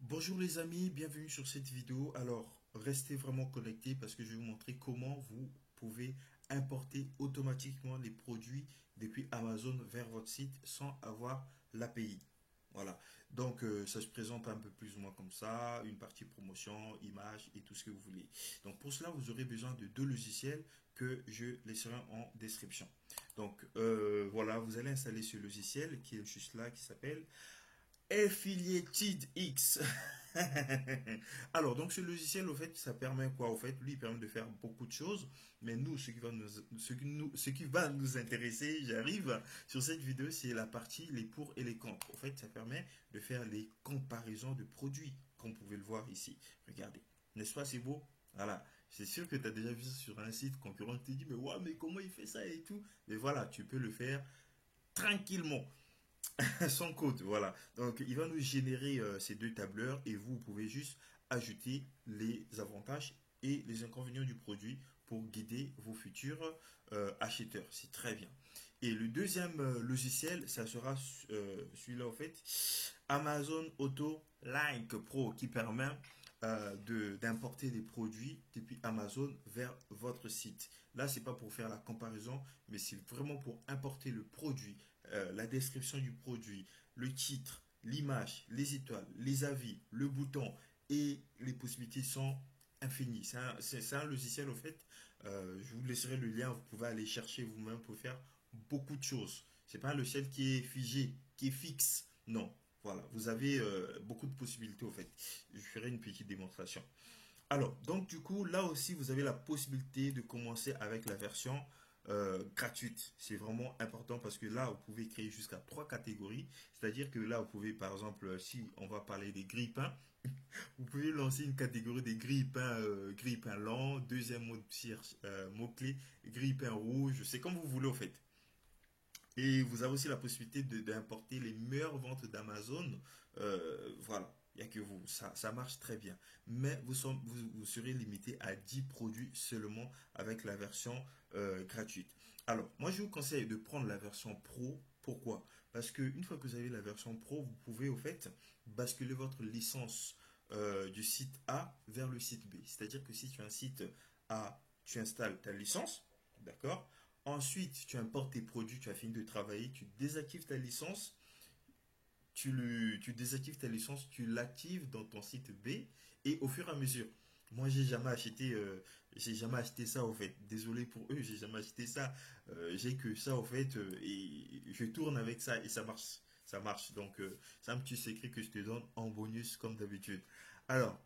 Bonjour les amis, bienvenue sur cette vidéo. Alors, restez vraiment connectés parce que je vais vous montrer comment vous pouvez importer automatiquement les produits depuis Amazon vers votre site sans avoir l'API. Voilà. Donc, ça se présente un peu plus ou moins comme ça, une partie promotion, image et tout ce que vous voulez. Donc, pour cela, vous aurez besoin de deux logiciels que je laisserai en description. Donc, voilà, vous allez installer ce logiciel qui est juste là, qui s'appelle Affiliated X. Alors, donc ce logiciel, au fait, ça permet quoi? Au fait, lui, il permet de faire beaucoup de choses. Mais nous, ce qui va nous intéresser, j'arrive sur cette vidéo, c'est la partie les pour et les contre. Au fait, ça permet de faire les comparaisons de produits, comme vous pouvez le voir ici. Regardez. N'est-ce pas, c'est beau? Voilà. C'est sûr que tu as déjà vu ça sur un site concurrent qui te dit, mais ouais, mais comment il fait ça et tout? Mais voilà, tu peux le faire tranquillement. Sans code, voilà. Donc, il va nous générer ces deux tableurs et vous pouvez juste ajouter les avantages et les inconvénients du produit pour guider vos futurs acheteurs. C'est très bien. Et le deuxième logiciel, ça sera celui-là, en fait, Amazon Auto Link Pro, qui permet d'importer des produits depuis Amazon vers votre site. Là, c'est pas pour faire la comparaison, mais c'est vraiment pour importer le produit, la description du produit, le titre, l'image, les étoiles, les avis, le bouton et les possibilités sont infinies. C'est un logiciel, au fait. Je vous laisserai le lien, vous pouvez aller chercher vous-même pour faire beaucoup de choses. C'est pas un logiciel qui est figé, qui est fixe. Non. Voilà, vous avez beaucoup de possibilités, au fait. Je ferai une petite démonstration. Alors, donc du coup, là aussi, vous avez la possibilité de commencer avec la version gratuite. C'est vraiment important parce que là, vous pouvez créer jusqu'à trois catégories. C'est-à-dire que là, vous pouvez, par exemple, si on va parler des grille-pains, vous pouvez lancer une catégorie des grille-pains grille-pain lent, deuxième mot de recherche, mot-clé, grille-pain rouge. C'est comme vous voulez, au fait. Et vous avez aussi la possibilité d'importer les meilleures ventes d'Amazon. Voilà, il n'y a que vous. Ça marche très bien. Mais vous serez limité à 10 produits seulement avec la version gratuite. Alors, moi, je vous conseille de prendre la version pro. Pourquoi? Parce qu'une fois que vous avez la version pro, vous pouvez au fait basculer votre licence du site A vers le site B. C'est-à-dire que si tu as un site A, tu installes ta licence, d'accord? Ensuite, tu importes tes produits, tu as fini de travailler, tu désactives ta licence, tu désactives ta licence, tu l'actives dans ton site B et au fur et à mesure. Moi, j'ai jamais acheté ça au fait. Désolé pour eux, j'ai jamais acheté ça. J'ai que ça au fait et je tourne avec ça et ça marche. Ça marche. Donc, c'est un petit secret que je te donne en bonus comme d'habitude. Alors,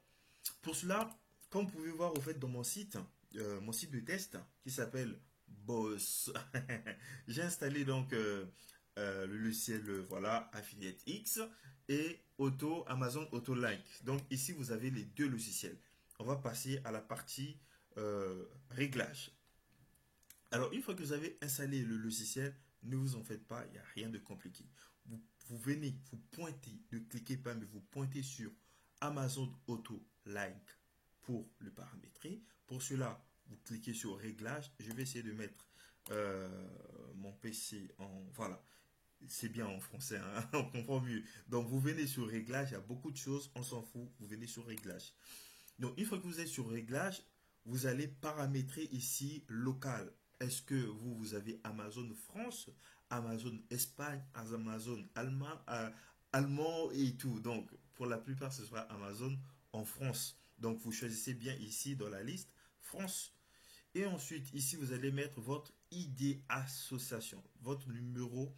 pour cela, comme vous pouvez voir au fait dans mon site de test qui s'appelle Boss, j'ai installé donc le logiciel voilà Affiliate X et Amazon Auto Link. Donc ici vous avez les deux logiciels. On va passer à la partie réglage. Alors une fois que vous avez installé le logiciel, ne vous en faites pas, il n'y a rien de compliqué. Vous venez, vous pointez, ne cliquez pas, mais vous pointez sur Amazon Auto Link pour le paramétrer. Pour cela, vous cliquez sur Réglages. Je vais essayer de mettre mon PC en... Voilà, c'est bien en français, hein, on comprend mieux. Donc vous venez sur Réglages, il y a beaucoup de choses, on s'en fout, vous venez sur Réglages. Donc, une fois que vous êtes sur Réglage, vous allez paramétrer ici local. Est-ce que vous avez Amazon France, Amazon Espagne, Amazon Allemand et tout. Donc, pour la plupart, ce sera Amazon en France. Donc, vous choisissez bien ici dans la liste France. Et ensuite, ici, vous allez mettre votre ID association, votre numéro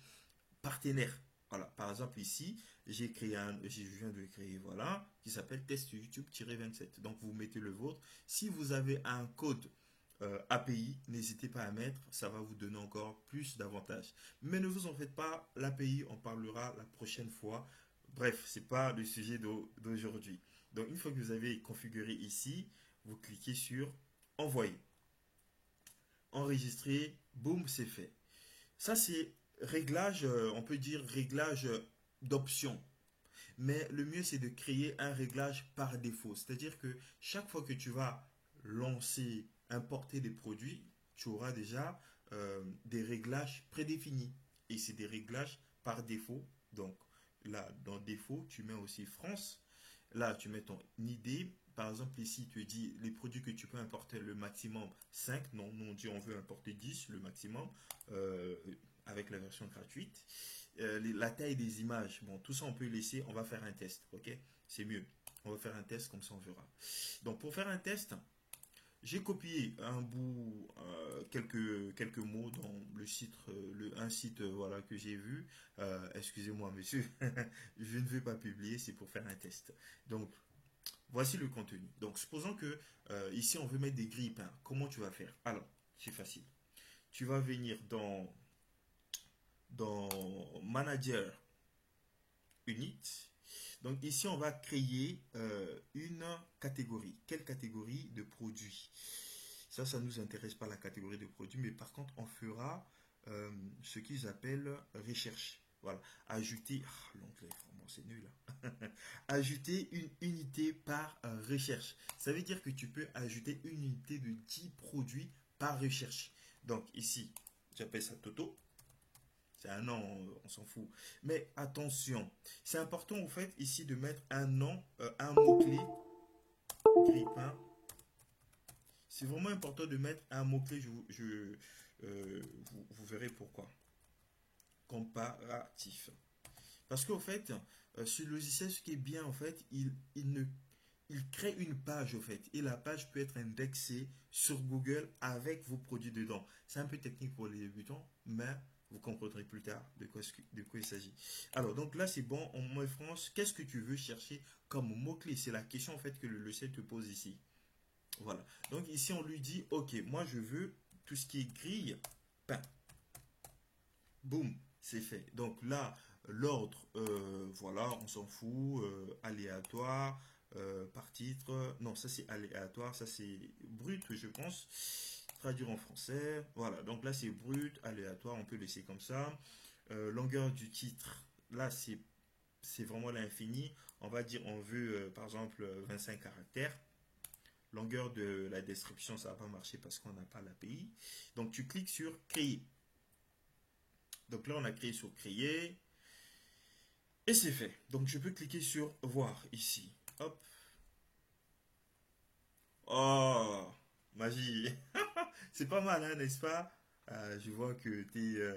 partenaires. Voilà, par exemple ici, je viens de créer, voilà, qui s'appelle test YouTube-27. Donc vous mettez le vôtre. Si vous avez un code API, n'hésitez pas à mettre, ça va vous donner encore plus d'avantages. Mais ne vous en faites pas, l'API, on parlera la prochaine fois. Bref, c'est pas le sujet d'aujourd'hui. Donc une fois que vous avez configuré ici, vous cliquez sur envoyer, enregistrer, boum, c'est fait. Ça, c'est réglage, on peut dire réglage d'options. Mais le mieux, c'est de créer un réglage par défaut. C'est-à-dire que chaque fois que tu vas lancer, importer des produits, tu auras déjà des réglages prédéfinis. Et c'est des réglages par défaut. Donc là, dans défaut, tu mets aussi France. Là, tu mets ton idée. Par exemple, ici, tu dis les produits que tu peux importer le maximum 5. Non, nous, on dit on veut importer 10 le maximum euh, avec la version gratuite. La taille des images, bon, tout ça, on peut laisser. On va faire un test, ok? C'est mieux. On va faire un test, comme ça, on verra. Donc, pour faire un test, j'ai copié un bout, quelques mots dans le site, un site voilà, que j'ai vu. Excusez-moi, monsieur, je ne vais pas publier, c'est pour faire un test. Donc, voici le contenu. Donc, supposons que ici, on veut mettre des grilles peints. Comment tu vas faire? Alors, c'est facile. Tu vas venir dans Manager Unit. Donc, ici, on va créer une catégorie. Quelle catégorie de produits? Ça ne nous intéresse pas la catégorie de produits, mais par contre, on fera ce qu'ils appellent recherche. Voilà. Ajouter, l'onglet, vraiment, c'est nul, hein. Ajouter une unité par recherche. Ça veut dire que tu peux ajouter une unité de 10 produits par recherche. Donc ici, j'appelle ça Toto. C'est un nom, on s'en fout. Mais attention, c'est important en fait ici de mettre un nom, un mot-clé, grippin. C'est vraiment important de mettre un mot-clé, vous verrez pourquoi. Comparatif. Parce qu'au fait, sur le logiciel, ce qui est bien, en fait, il crée une page, au fait. Et la page peut être indexée sur Google avec vos produits dedans. C'est un peu technique pour les débutants, mais vous comprendrez plus tard de quoi il s'agit. Alors, donc là, c'est bon. En mot France, qu'est-ce que tu veux chercher comme mot-clé? C'est la question, en fait, que le logiciel te pose ici. Voilà. Donc ici, on lui dit, OK, moi, je veux tout ce qui est grille, pain. Boum, c'est fait. Donc là, l'ordre, voilà, on s'en fout, aléatoire, par titre. Non, ça c'est aléatoire, ça c'est brut, je pense. Traduire en français. Voilà, donc là c'est brut, aléatoire, on peut laisser comme ça. Longueur du titre, là c'est vraiment l'infini. On va dire, on veut par exemple 25 caractères. Longueur de la description, ça va pas marcher parce qu'on n'a pas l'API. Donc tu cliques sur créer. Donc là, on a créé sur créer. Et c'est fait. Donc je peux cliquer sur voir ici. Hop. Oh, magie. C'est pas mal, hein, n'est-ce pas? Je vois que tu es...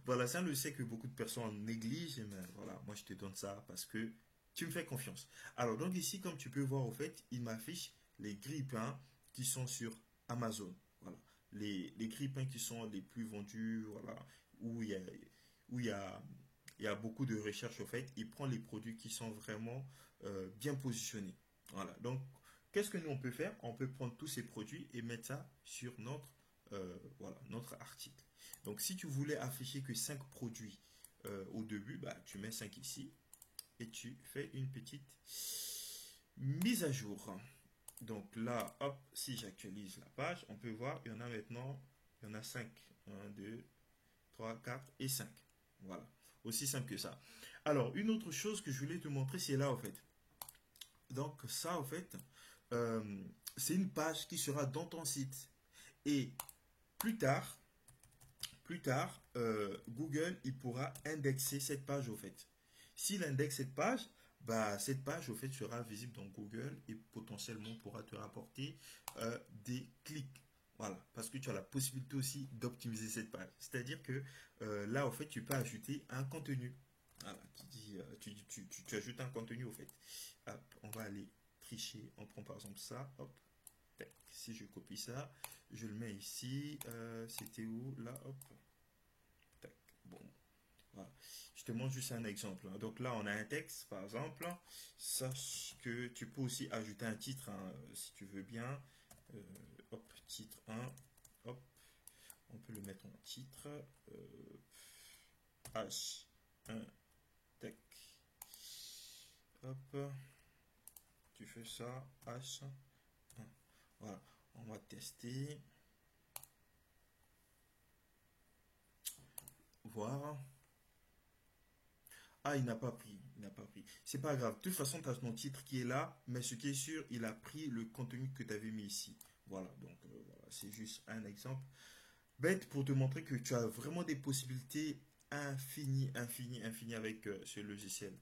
voilà, ça, je sais que beaucoup de personnes négligent. Mais voilà, moi, je te donne ça parce que tu me fais confiance. Alors, donc ici, comme tu peux voir, au fait, il m'affiche les grippins qui sont sur Amazon. Voilà. Les grippins qui sont les plus vendus, voilà, où il y a, où il y a, il y a beaucoup de recherches, au fait. Il prend les produits qui sont vraiment bien positionnés. Voilà. Donc, qu'est-ce que nous, on peut faire? On peut prendre tous ces produits et mettre ça sur voilà, notre article. Donc, si tu voulais afficher que 5 produits au début, bah, tu mets 5 ici et tu fais une petite mise à jour. Donc là, hop, si j'actualise la page, on peut voir, il y en a maintenant, il y en a 5. 1, 2, 3, 4 et 5. Voilà. Aussi simple que ça. Alors, une autre chose que je voulais te montrer, c'est là, en fait. Donc, ça, en fait, euh, c'est une page qui sera dans ton site. Et plus tard, Google, il pourra indexer cette page, au fait. S'il indexe cette page, bah, cette page, au fait, sera visible dans Google et potentiellement pourra te rapporter des clics. Voilà, parce que tu as la possibilité aussi d'optimiser cette page. C'est-à-dire que là, au fait, tu peux ajouter un contenu. Voilà, tu ajoutes un contenu, au fait. Hop, on va aller tricher. On prend par exemple ça. Hop, tac. Si je copie ça, je le mets ici. C'était où? Là, hop. Tac. Bon, voilà. Je te montre juste un exemple, hein. Donc là, on a un texte, par exemple. Sache que tu peux aussi ajouter un titre, hein, si tu veux bien. Euh, hop, titre 1. Hop, on peut le mettre en titre. H1, tac. Hop, tu fais ça, H1. Voilà, on va tester. Voir. Ah, il n'a pas pris. Il n'a pas pris. C'est pas grave. De toute façon, tu as ton titre qui est là, mais ce qui est sûr, il a pris le contenu que tu avais mis ici. Voilà, donc voilà, c'est juste un exemple bête pour te montrer que tu as vraiment des possibilités infinies, infinies, infinies avec ce logiciel.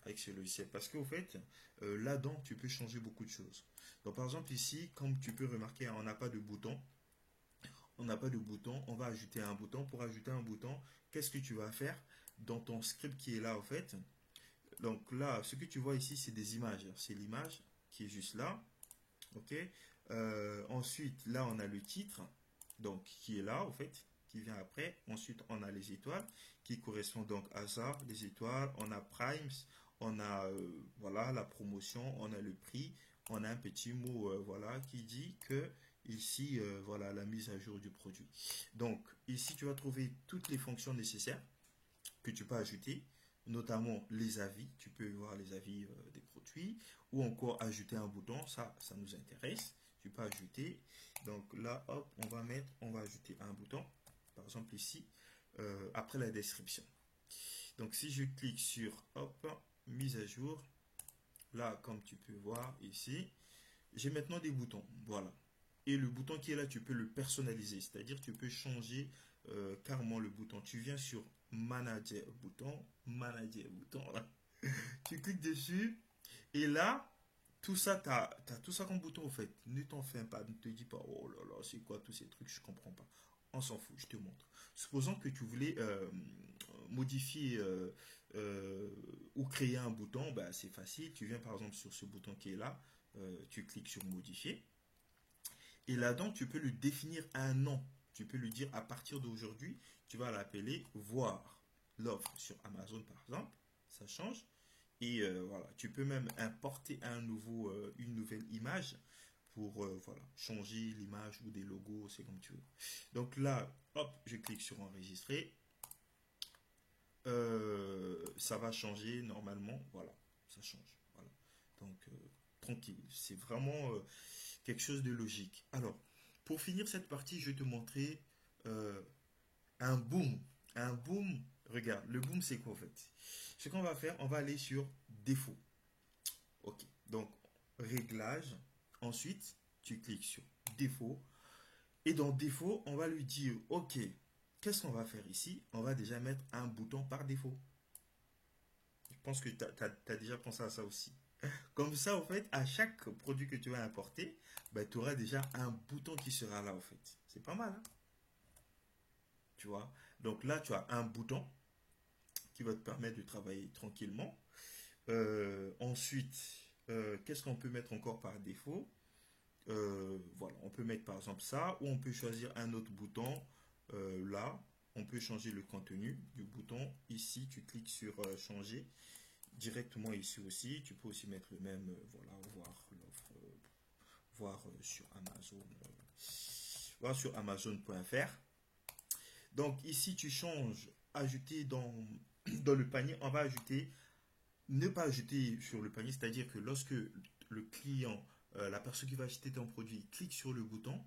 avec ce logiciel. Parce qu'au fait, là-dedans, tu peux changer beaucoup de choses. Donc, par exemple, ici, comme tu peux remarquer, on n'a pas de bouton. On n'a pas de bouton. On va ajouter un bouton. Pour ajouter un bouton, qu'est-ce que tu vas faire dans ton script qui est là, au fait? Donc là, ce que tu vois ici, c'est des images. C'est l'image qui est juste là. OK. Ensuite, là, on a le titre, donc qui est là, au fait, qui vient après. Ensuite, on a les étoiles, qui correspondent donc à ça, les étoiles. On a Primes, on a voilà la promotion, on a le prix, on a un petit mot voilà qui dit que ici voilà la mise à jour du produit. Donc ici, tu vas trouver toutes les fonctions nécessaires que tu peux ajouter, notamment les avis. Tu peux voir les avis des produits ou encore ajouter un bouton. Ça nous intéresse. Tu peux ajouter. Donc là, hop, on va ajouter un bouton. Par exemple ici, après la description. Donc si je clique sur hop, mise à jour, là, comme tu peux voir ici, j'ai maintenant des boutons. Voilà. Et le bouton qui est là, tu peux le personnaliser. C'est-à-dire, tu peux changer carrément le bouton. Tu viens sur Manager bouton. Là. Tu cliques dessus. Et là, tout ça, tu as tout ça comme bouton, en fait. Ne t'en fais pas. Ne te dis pas, oh là là, c'est quoi tous ces trucs, je comprends pas. On s'en fout, je te montre. Supposons que tu voulais modifier ou créer un bouton, bah, c'est facile. Tu viens par exemple sur ce bouton qui est là, tu cliques sur modifier. Et là-dedans, tu peux lui définir un nom. Tu peux lui dire à partir d'aujourd'hui, tu vas l'appeler voir l'offre sur Amazon par exemple. Ça change. Et voilà, tu peux même importer une nouvelle image pour voilà, changer l'image ou des logos, c'est comme tu veux. Donc là, hop, je clique sur enregistrer. Ça va changer normalement. Voilà, ça change. Voilà. Donc, tranquille. C'est vraiment quelque chose de logique. Alors, pour finir cette partie, je vais te montrer euh, un boom. Un boom, regarde, le boom, c'est quoi en fait? Ce qu'on va faire, on va aller sur défaut. Ok, donc réglage. Ensuite, tu cliques sur défaut. Et dans défaut, on va lui dire, ok, qu'est-ce qu'on va faire ici? On va déjà mettre un bouton par défaut. Je pense que tu as déjà pensé à ça aussi. Comme ça, en fait, à chaque produit que tu vas importer, ben, tu auras déjà un bouton qui sera là, en fait. C'est pas mal, hein? Tu vois? Donc là, tu as un bouton qui va te permettre de travailler tranquillement. Ensuite, qu'est-ce qu'on peut mettre encore par défaut? Voilà, on peut mettre par exemple ça, ou on peut choisir un autre bouton. Là, on peut changer le contenu du bouton. Ici, tu cliques sur changer. Directement ici aussi, tu peux aussi mettre le même, voilà, voir l'offre, voir sur Amazon, voir sur Amazon.fr. Donc ici, tu changes, ajouter dans le panier, on va ajouter, ne pas ajouter sur le panier, c'est-à-dire que lorsque le client, la personne qui va acheter ton produit, clique sur le bouton,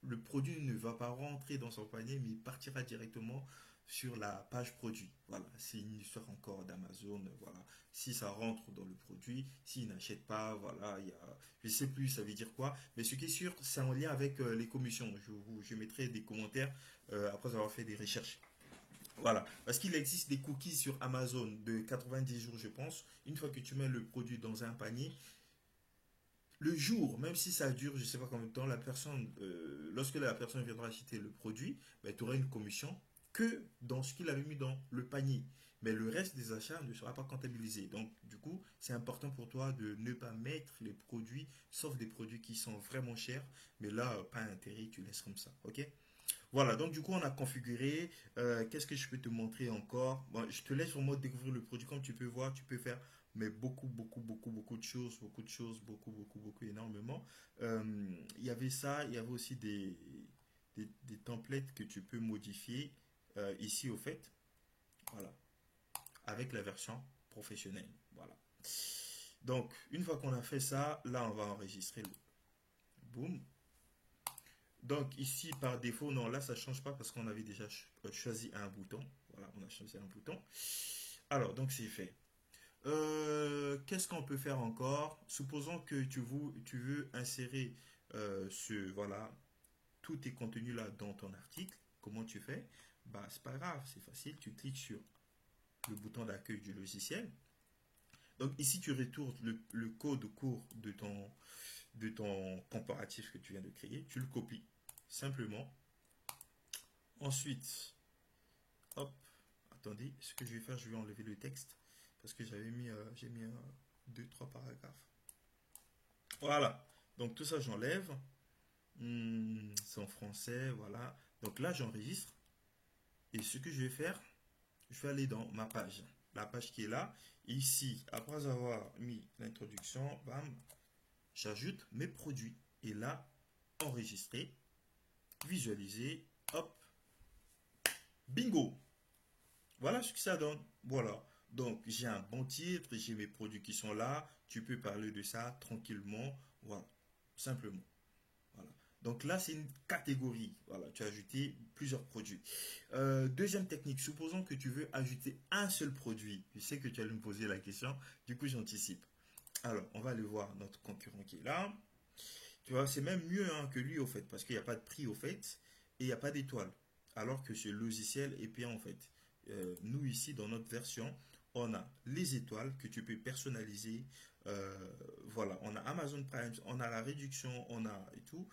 le produit ne va pas rentrer dans son panier, mais il partira directement sur la page produit. Voilà, c'est une histoire encore d'Amazon. Voilà, si ça rentre dans le produit, s'il n'achète pas, voilà, il y a, je sais plus, ça veut dire quoi. Mais ce qui est sûr, c'est en lien avec les commissions. Je mettrai des commentaires après avoir fait des recherches. Voilà, parce qu'il existe des cookies sur Amazon de 90 jours, je pense. Une fois que tu mets le produit dans un panier, le jour, même si ça dure, je ne sais pas combien de temps, lorsque la personne viendra acheter le produit, ben, tu auras une commission que dans ce qu'il avait mis dans le panier. Mais le reste des achats ne sera pas comptabilisé. Donc, du coup, c'est important pour toi de ne pas mettre les produits, sauf des produits qui sont vraiment chers. Mais là, pas intérêt, tu laisses comme ça. OK? Voilà, donc du coup, on a configuré. Qu'est-ce que je peux te montrer encore? Bon, je te laisse vraiment découvrir le produit. Comme tu peux voir, tu peux faire mais beaucoup de choses, beaucoup, énormément. Il y avait ça, il y avait aussi des templates que tu peux modifier ici au fait. Voilà, avec la version professionnelle. Voilà. Donc, une fois qu'on a fait ça, là, on va enregistrer le boom. Donc ici par défaut, non, là ça ne change pas parce qu'on avait déjà choisi un bouton. Voilà, on a choisi un bouton. Alors, donc c'est fait. Qu'est-ce qu'on peut faire encore? Supposons que tu veux insérer voilà, tous tes contenus là dans ton article. Comment tu fais? Bah, c'est pas grave, c'est facile. Tu cliques sur le bouton d'accueil du logiciel. Donc ici, tu retournes le code court de ton comparatif que tu viens de créer. Tu le copies simplement. Ensuite, hop, attendez, ce que je vais faire, je vais enlever le texte parce que j'ai mis deux, trois paragraphes. Voilà. Donc tout ça, j'enlève. C'est en français, voilà. Donc là, j'enregistre. Et ce que je vais faire, je vais aller dans ma page. La page qui est là. Ici, après avoir mis l'introduction, bam, j'ajoute mes produits. Et là, enregistrer, visualiser, hop, bingo. Voilà ce que ça donne. Voilà. Donc, j'ai un bon titre, j'ai mes produits qui sont là. Tu peux parler de ça tranquillement. Voilà. Simplement. Voilà. Donc là, c'est une catégorie. Voilà, tu as ajouté plusieurs produits. Deuxième technique, supposons que tu veux ajouter un seul produit. Je sais que tu allais me poser la question, du coup j'anticipe. Alors, on va aller voir notre concurrent qui est là. Tu vois, c'est même mieux hein, que lui au fait, parce qu'il n'y a pas de prix au fait, et il n'y a pas d'étoile. Alors que ce logiciel est payant en fait. Nous ici, dans notre version, on a les étoiles que tu peux personnaliser. Voilà, on a Amazon Prime, on a la réduction, on a et tout.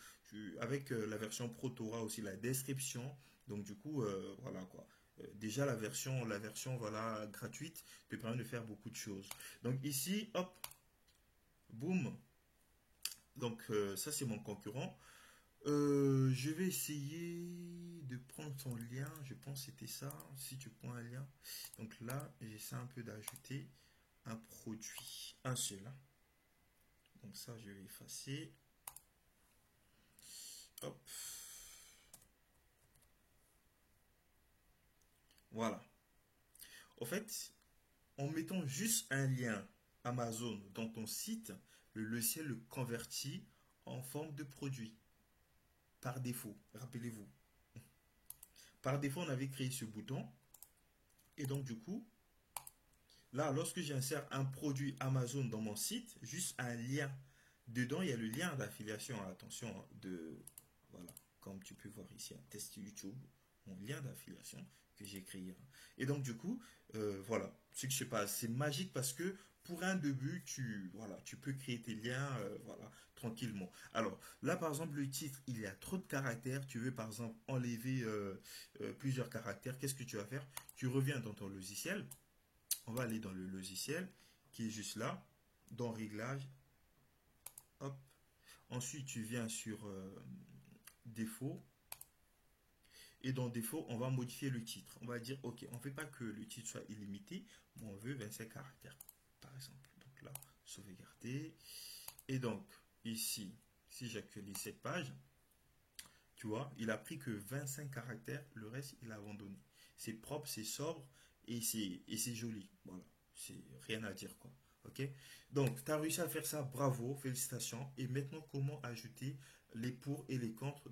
Avec la version Pro, tu auras aussi la description. Donc du coup, voilà quoi. Déjà la version voilà gratuite te permet de faire beaucoup de choses. Donc ici, hop, boum. Donc ça c'est mon concurrent. Je vais essayer de prendre son lien. Je pense que c'était ça. Si tu prends un lien. Donc là, j'essaie un peu d'ajouter un produit. Un seul. Hein. Donc ça, je vais effacer. Hop. Voilà. En fait, en mettant juste un lien Amazon dans ton site, le logiciel le convertit en forme de produit. Par défaut. Rappelez-vous. Par défaut, on avait créé ce bouton. Et donc, du coup, là, lorsque j'insère un produit Amazon dans mon site, juste un lien. Dedans, il y a le lien d'affiliation. Attention, voilà, comme tu peux voir ici, un test YouTube, mon lien d'affiliation que j'ai créé. Et donc, du coup, voilà, ce que je sais pas, c'est magique parce que pour un début, voilà, tu peux créer tes liens, voilà, tranquillement. Alors, là, par exemple, le titre, il y a trop de caractères. Tu veux, par exemple, enlever plusieurs caractères. Qu'est-ce que tu vas faire? Tu reviens dans ton logiciel. On va aller dans le logiciel qui est juste là, dans Réglages. Hop. Ensuite, tu viens sur Défaut. Et dans Défaut, on va modifier le titre. On va dire, OK, on ne fait pas que le titre soit illimité, mais on veut 25 caractères, par exemple. Donc là, sauvegarder. Et donc, ici, si j'actualise cette page, tu vois, il a pris que 25 caractères, le reste, il a abandonné. C'est propre, c'est sobre et c'est joli. Voilà, c'est rien à dire quoi. Ok. Donc, tu as réussi à faire ça, bravo, félicitations. Et maintenant, comment ajouter les pour et les contre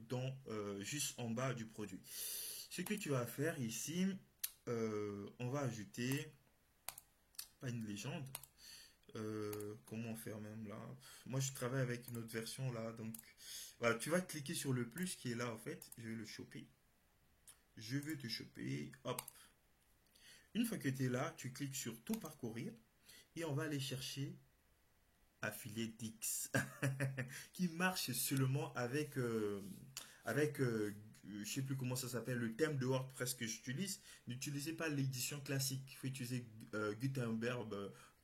juste en bas du produit. Ce que tu vas faire ici, on va ajouter, pas une légende, comment faire même là. Moi, je travaille avec une autre version là, donc voilà, tu vas cliquer sur le plus qui est là en fait. Je vais le choper. Je vais te choper. Hop. Une fois que tu es là, tu cliques sur tout parcourir et on va aller chercher Affiliate X qui marche seulement avec je sais plus comment ça s'appelle, le thème de WordPress que j'utilise. N'utilisez pas l'édition classique. Il faut utiliser Gutenberg,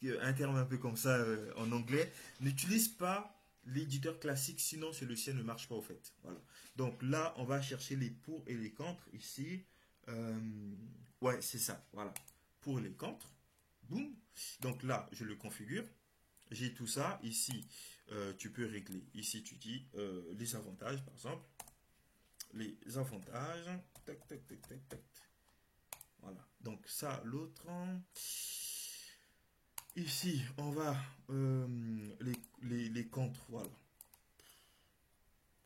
un terme un peu comme ça en anglais. N'utilise pas l'éditeur classique, sinon ce logiciel ne marche pas au fait. Voilà. Donc là, on va chercher les pour et les contre ici. Euh, ouais, c'est ça. Voilà. Pour et les contre. Boum. Donc là, je le configure. J'ai tout ça. Ici, tu peux régler. Ici, tu dis les avantages, par exemple. Les avantages. Tac, tac, tac, tac, tac. Voilà. Donc ça, l'autre. Ici, on va les contre. Voilà.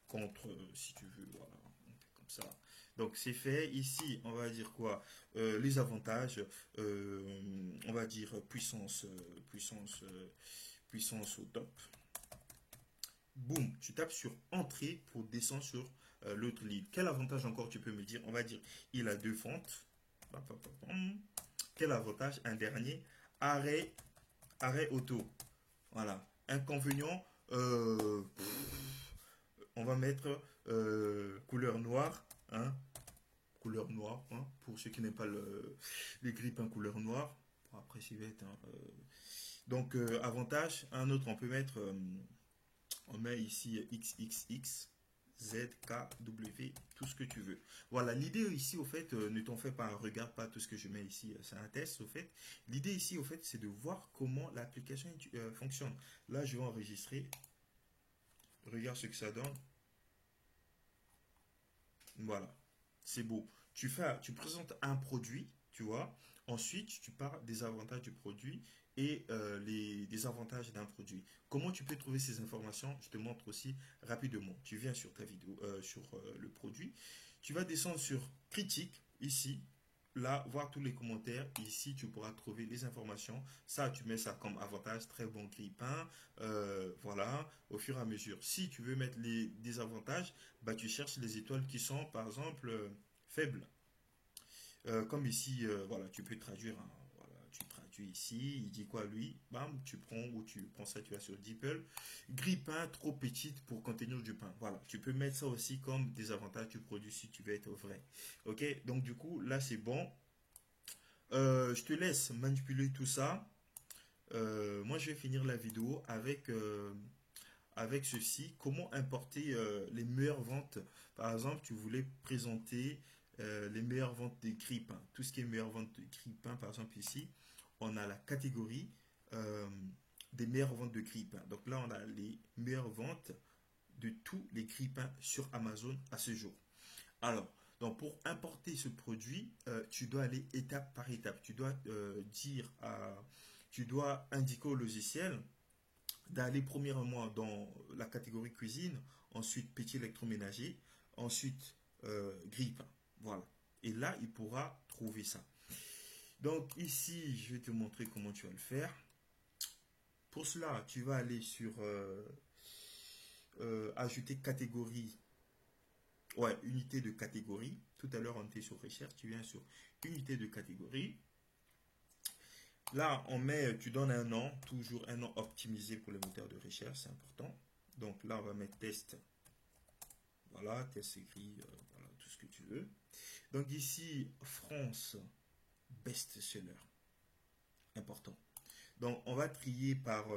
Contre, si tu veux. Voilà. On fait comme ça. Donc c'est fait. Ici, on va dire quoi? Les avantages. On va dire puissance au top. Boum, tu tapes sur Entrée pour descendre sur l'autre ligne. Quel avantage encore tu peux me dire? On va dire, il a deux fentes. Quel avantage? Un dernier. Arrêt arrêt auto. Voilà. Inconvénient, on va mettre couleur noire, hein, couleur noire, hein, pour ceux qui n'aiment pas les grippins couleur noire. Bon, après, c'est bête, hein, donc, avantage, un autre, on peut mettre, on met ici XXX, Z, K, W, tout ce que tu veux. Voilà, l'idée ici, au fait, ne t'en fais pas, regarde pas tout ce que je mets ici, c'est un test, au fait. L'idée ici, au fait, c'est de voir comment l'application fonctionne. Là, je vais enregistrer, regarde ce que ça donne. Voilà, c'est beau. Tu présentes un produit, tu vois. Ensuite, tu parles des avantages du produit et les désavantages d'un produit. Comment tu peux trouver ces informations? Je te montre aussi rapidement. Tu viens sur ta vidéo, sur le produit. Tu vas descendre sur critique, ici. Là, voir tous les commentaires. Ici, tu pourras trouver les informations. Ça, tu mets ça comme avantage. Très bon grille-pain. Voilà, au fur et à mesure. Si tu veux mettre les désavantages, bah, tu cherches les étoiles qui sont, par exemple, faibles. Comme ici, voilà, tu peux traduire, hein, voilà, tu traduis ici, il dit quoi lui, bam, tu prends ou tu prends ça, tu vas sur DeepL. Grille pain trop petite pour contenir du pain. Voilà, tu peux mettre ça aussi comme des avantages du produit si tu veux être vrai. Ok, donc du coup, là c'est bon. Je te laisse manipuler tout ça. Moi, je vais finir la vidéo avec ceci, comment importer les meilleures ventes. Par exemple, tu voulais présenter les meilleures ventes des grippins. Tout ce qui est meilleures ventes de grippins, par exemple ici, on a la catégorie euh, des meilleures ventes de grippins. Donc là, on a les meilleures ventes de tous les grippins sur Amazon à ce jour. Alors, donc pour importer ce produit, tu dois aller étape par étape. Tu dois indiquer au logiciel d'aller premièrement dans la catégorie cuisine, ensuite petit électroménager, ensuite grille-pain. Voilà. Et là, il pourra trouver ça. Donc ici, je vais te montrer comment tu vas le faire. Pour cela, tu vas aller sur ajouter catégorie, ouais, unité de catégorie. Tout à l'heure, on était sur recherche, tu viens sur unité de catégorie. Là, tu donnes un nom, toujours un nom optimisé pour les moteurs de recherche, c'est important. Donc là, on va mettre test. Voilà, test écrit, voilà, tout ce que tu veux. Donc ici, France, best-seller. Important. Donc on va trier par,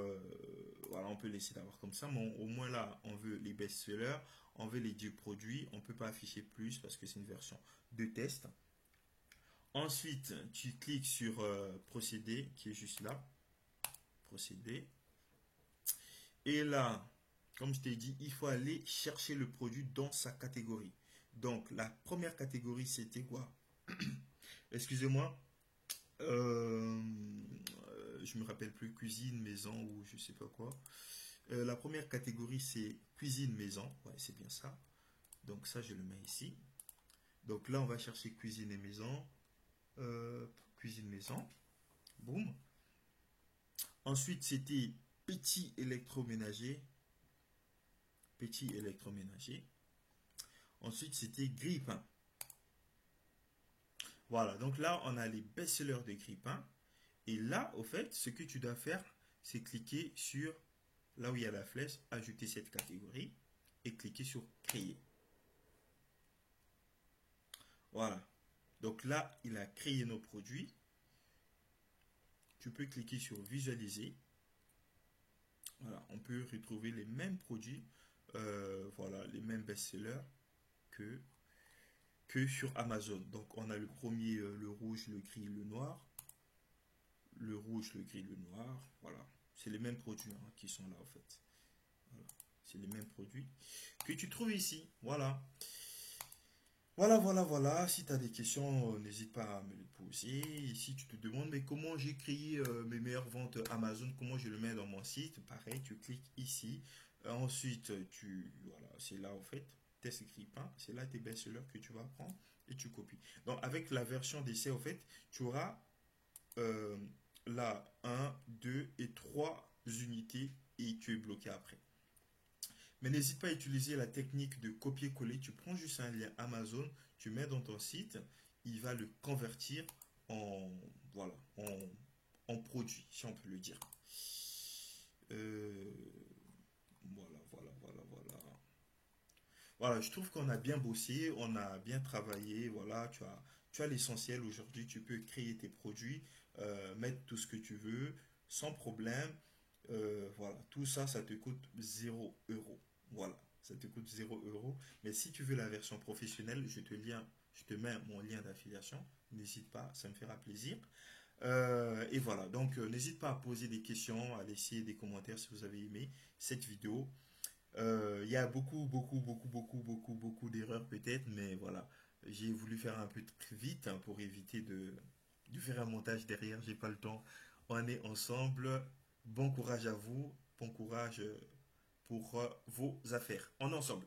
voilà, on peut laisser d'avoir comme ça, mais au moins là, on veut les best-sellers, on veut les 10 produits, on ne peut pas afficher plus parce que c'est une version de test. Ensuite, tu cliques sur procéder, qui est juste là, procéder. Et là, comme je t'ai dit, il faut aller chercher le produit dans sa catégorie. Donc, la première catégorie, c'était quoi? Excusez-moi. Je me rappelle plus, cuisine, maison ou je sais pas quoi. La première catégorie, c'est cuisine, maison. Ouais, c'est bien ça. Donc, ça, je le mets ici. Donc là, on va chercher cuisine et maison. Cuisine, maison. Boum. Ensuite, c'était petit électroménager. Petit électroménager. Ensuite, c'était grille-pain. Voilà, donc là, on a les best-sellers de grille-pain. Et là, au fait, ce que tu dois faire, c'est cliquer sur, là où il y a la flèche, ajouter cette catégorie, et cliquer sur créer. Voilà. Donc là, il a créé nos produits. Tu peux cliquer sur visualiser. Voilà, on peut retrouver les mêmes produits, voilà, les mêmes best-sellers que sur Amazon. Donc on a le premier, le rouge, le gris, le noir. Le rouge, le gris, le noir. Voilà. C'est les mêmes produits hein, qui sont là en fait. Voilà. C'est les mêmes produits que tu trouves ici. Voilà. Voilà. Si tu as des questions, n'hésite pas à me les poser. Ici, tu te demandes, mais comment j'ai créé mes meilleures ventes Amazon, comment je le mets dans mon site. Pareil, tu cliques ici. Ensuite, voilà, c'est là en fait, test écrit pas. C'est là tes best-sellers que tu vas prendre et tu copies. Donc, avec la version d'essai, en fait, tu auras euh, là 1, 2 et 3 unités et tu es bloqué après. Mais n'hésite pas à utiliser la technique de copier-coller. Tu prends juste un lien Amazon, tu mets dans ton site, il va le convertir en, voilà, en produit, si on peut le dire. Euh, voilà, voilà, voilà, voilà. Voilà, je trouve qu'on a bien bossé, on a bien travaillé. Voilà, tu as l'essentiel aujourd'hui. Tu peux créer tes produits, mettre tout ce que tu veux sans problème. Voilà, tout ça, ça te coûte 0 euros. Voilà, ça te coûte 0 euros. Mais si tu veux la version professionnelle, je te mets mon lien d'affiliation. N'hésite pas, ça me fera plaisir. Et voilà, donc n'hésite pas à poser des questions, à laisser des commentaires si vous avez aimé cette vidéo. Il y a beaucoup d'erreurs peut-être, mais voilà, j'ai voulu faire un peu très vite hein, pour éviter de faire un montage derrière, j'ai pas le temps. On est ensemble. Bon courage à vous, bon courage pour vos affaires. On est ensemble.